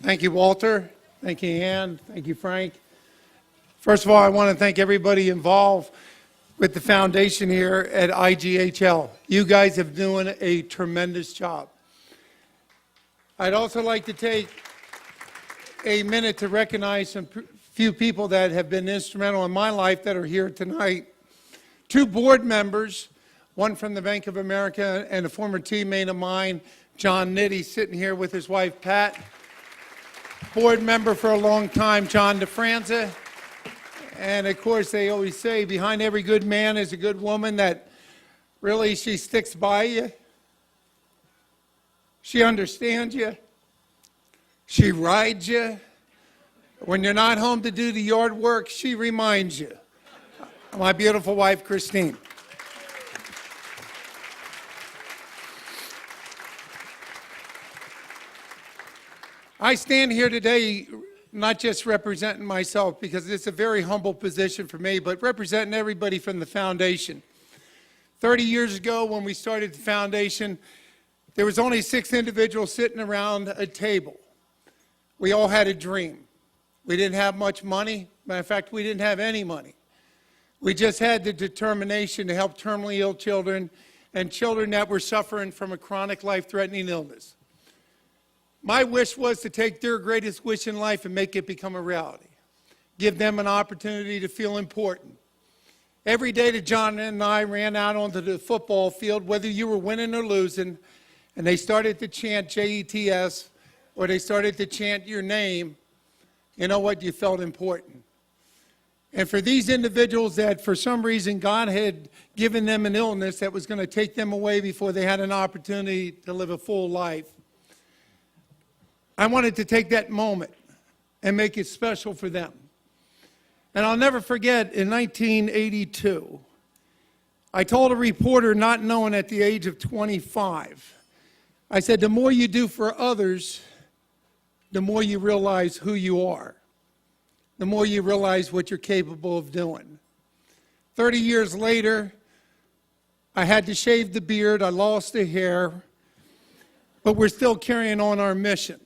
Thank you, Walter. Thank you, Ann. Thank you, Frank. First of all, I want to thank everybody involved with the foundation here at IGHL. You guys have doing a tremendous job. I'd also like to take a minute to recognize some few people that have been instrumental in my life that are here tonight. Two board members, one from the Bank of America and a former teammate of mine, John Nitty, sitting here with his wife, Pat. Board member for a long time, John DeFranza. And of course, they always say, behind every good man is a good woman that really, she sticks by you. She understands you. She rides you. When you're not home to do the yard work, she reminds you. My beautiful wife, Christine. I stand here today not just representing myself, because it's a very humble position for me, but representing everybody from the foundation. 30 years ago, when we started the foundation, there was only 6 individuals sitting around a table. We all had a dream. We didn't have much money. Matter of fact, we didn't have any money. We just had the determination to help terminally ill children and children that were suffering from a chronic life-threatening illness. My wish was to take their greatest wish in life and make it become a reality. Give them an opportunity to feel important. Every day that John and I ran out onto the football field, whether you were winning or losing, and they started to chant JETS, or they started to chant your name, you know what? You felt important. And for these individuals that for some reason God had given them an illness that was going to take them away before they had an opportunity to live a full life, I wanted to take that moment and make it special for them. And I'll never forget, in 1982, I told a reporter, not knowing at the age of 25, I said, the more you do for others, the more you realize who you are, the more you realize what you're capable of doing. 30 years later, I had to shave the beard, I lost the hair, but we're still carrying on our mission.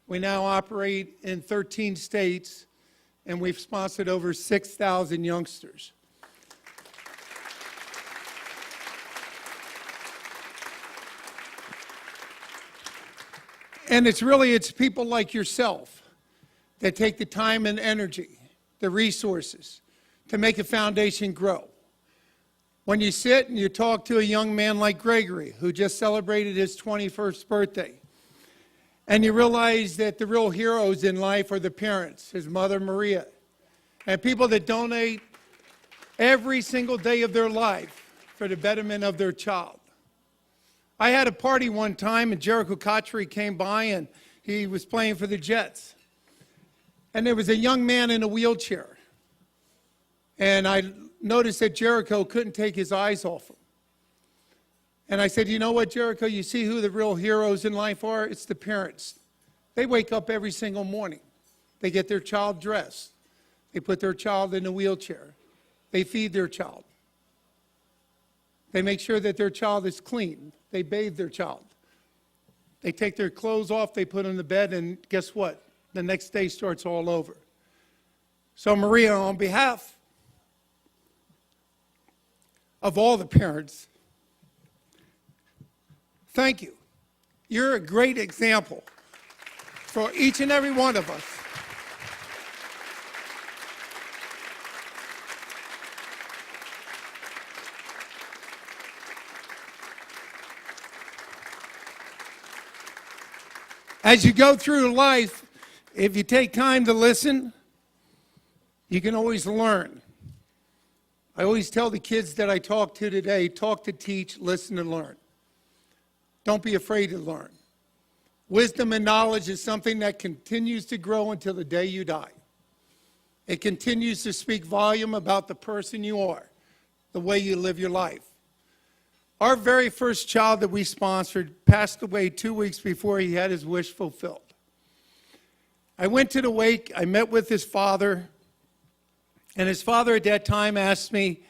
We now operate in 13 states, and we've sponsored over 6,000 youngsters. And it's people like yourself that take the time and energy, the resources, to make a foundation grow. When you sit and you talk to a young man like Gregory, who just celebrated his 21st birthday, and you realize that the real heroes in life are the parents, his mother, Maria, and people that donate every single day of their life for the betterment of their child. I had a party one time, and Jericho Cotchery came by, and he was playing for the Jets. And there was a young man in a wheelchair. And I noticed that Jericho couldn't take his eyes off him. And I said, you know what, Jericho, you see who the real heroes in life are? It's the parents. They wake up every single morning. They get their child dressed. They put their child in a wheelchair. They feed their child. They make sure that their child is clean. They bathe their child. They take their clothes off, they put them to bed, and guess what? The next day starts all over. So Maria, on behalf of all the parents, thank you. You're a great example for each and every one of us. As you go through life, if you take time to listen, you can always learn. I always tell the kids that I talk to today, talk to teach, listen to learn. Don't be afraid to learn. Wisdom and knowledge is something that continues to grow until the day you die. It continues to speak volume about the person you are, the way you live your life. Our very first child that we sponsored passed away 2 weeks before he had his wish fulfilled. I went to the wake, I met with his father, and his father at that time asked me,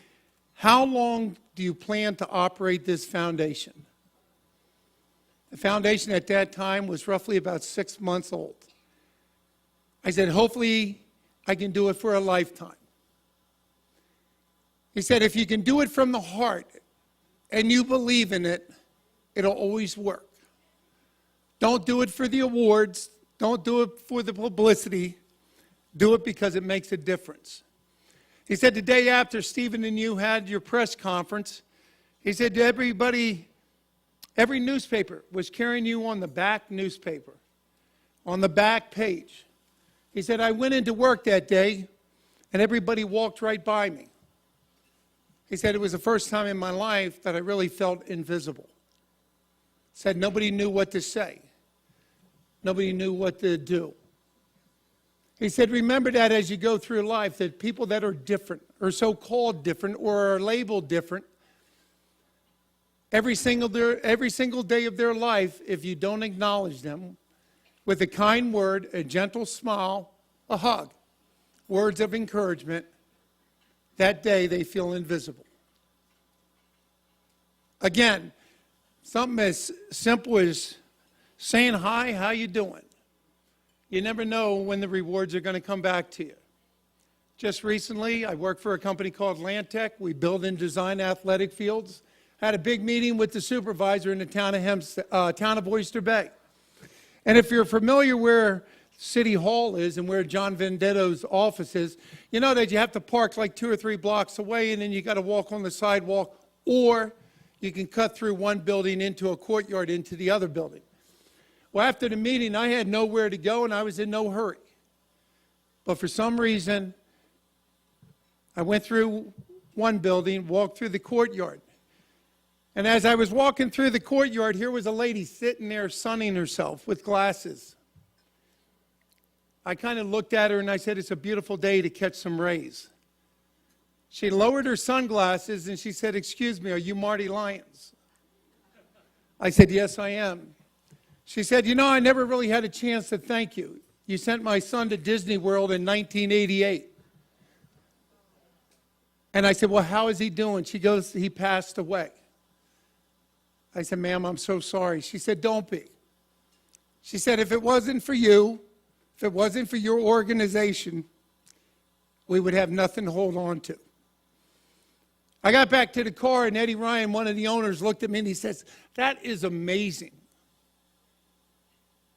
how long do you plan to operate this foundation? The foundation at that time was roughly about 6 months old. I said, hopefully I can do it for a lifetime. He said, if you can do it from the heart and you believe in it, it'll always work. Don't do it for the awards. Don't do it for the publicity. Do it because it makes a difference. He said the day after Stephen and you had your press conference, he said to everybody, every newspaper was carrying you on the back newspaper, on the back page. He said, I went into work that day and everybody walked right by me. He said it was the first time in my life that I really felt invisible. Said nobody knew what to say. Nobody knew what to do. He said, remember that as you go through life, that people that are different, or so-called different, or are labeled different, every single day of their life, if you don't acknowledge them with a kind word, a gentle smile, a hug, words of encouragement, that day they feel invisible. Again, something as simple as saying hi, how you doing? You never know when the rewards are going to come back to you. Just recently, I work for a company called Lantec. We build and design athletic fields. Had a big meeting with the supervisor in the town of Oyster Bay. And if you're familiar where City Hall is and where John Vendetto's office is, you know that you have to park like 2 or 3 blocks away, and then you got to walk on the sidewalk, or you can cut through one building into a courtyard into the other building. Well, after the meeting, I had nowhere to go, and I was in no hurry. But for some reason, I went through one building, walked through the courtyard. And as I was walking through the courtyard, here was a lady sitting there sunning herself with glasses. I kind of looked at her, and I said, it's a beautiful day to catch some rays. She lowered her sunglasses, and she said, excuse me, are you Marty Lyons? I said, yes, I am. She said, you know, I never really had a chance to thank you. You sent my son to Disney World in 1988. And I said, well, how is he doing? She goes, he passed away. I said, ma'am, I'm so sorry. She said, don't be. She said, if it wasn't for you, if it wasn't for your organization, we would have nothing to hold on to. I got back to the car, and Eddie Ryan, one of the owners, looked at me and he says, that is amazing.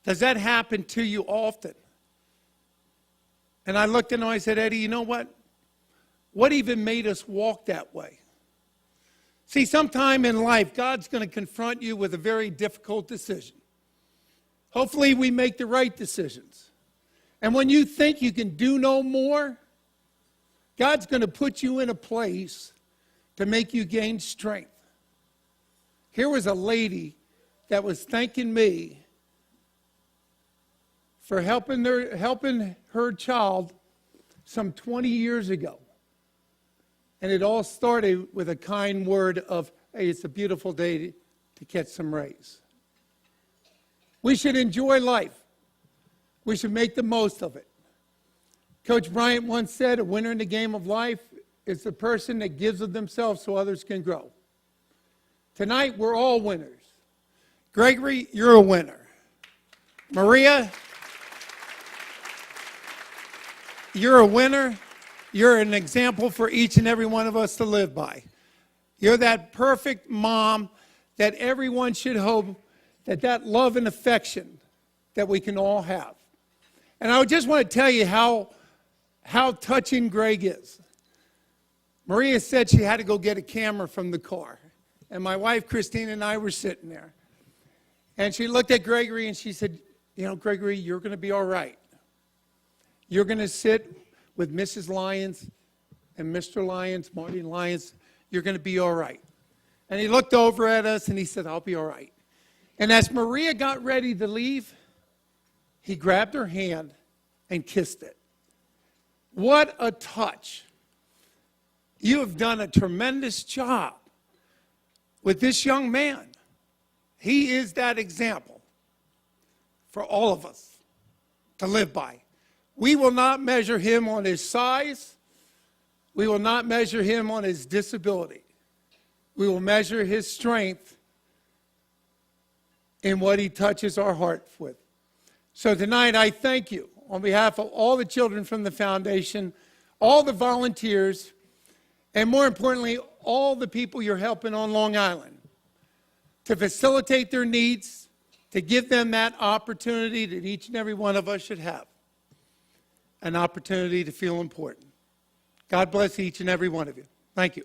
Does that happen to you often? And I looked at him and I said, Eddie, you know what? What even made us walk that way? See, sometime in life, God's going to confront you with a very difficult decision. Hopefully, we make the right decisions. And when you think you can do no more, God's going to put you in a place to make you gain strength. Here was a lady that was thanking me for helping her child some 20 years ago. And it all started with a kind word of, hey, it's a beautiful day to catch some rays. We should enjoy life. We should make the most of it. Coach Bryant once said, a winner in the game of life is the person that gives of themselves so others can grow. Tonight, we're all winners. Gregory, you're a winner. Maria, you're a winner. You're an example for each and every one of us to live by. You're that perfect mom that everyone should hope that love and affection that we can all have. And I just want to tell you how touching Greg is. Maria said she had to go get a camera from the car. And my wife, Christine, and I were sitting there. And she looked at Gregory and she said, you know, Gregory, you're going to be all right. You're going to sit with Mrs. Lyons and Mr. Lyons, Marty Lyons. You're going to be all right. And he looked over at us and he said, I'll be all right. And as Maria got ready to leave, he grabbed her hand and kissed it. What a touch. You have done a tremendous job with this young man. He is that example for all of us to live by. We will not measure him on his size. We will not measure him on his disability. We will measure his strength in what he touches our heart with. So tonight, I thank you on behalf of all the children from the foundation, all the volunteers, and more importantly, all the people you're helping on Long Island, to facilitate their needs, to give them that opportunity that each and every one of us should have, an opportunity to feel important. God bless each and every one of you. Thank you.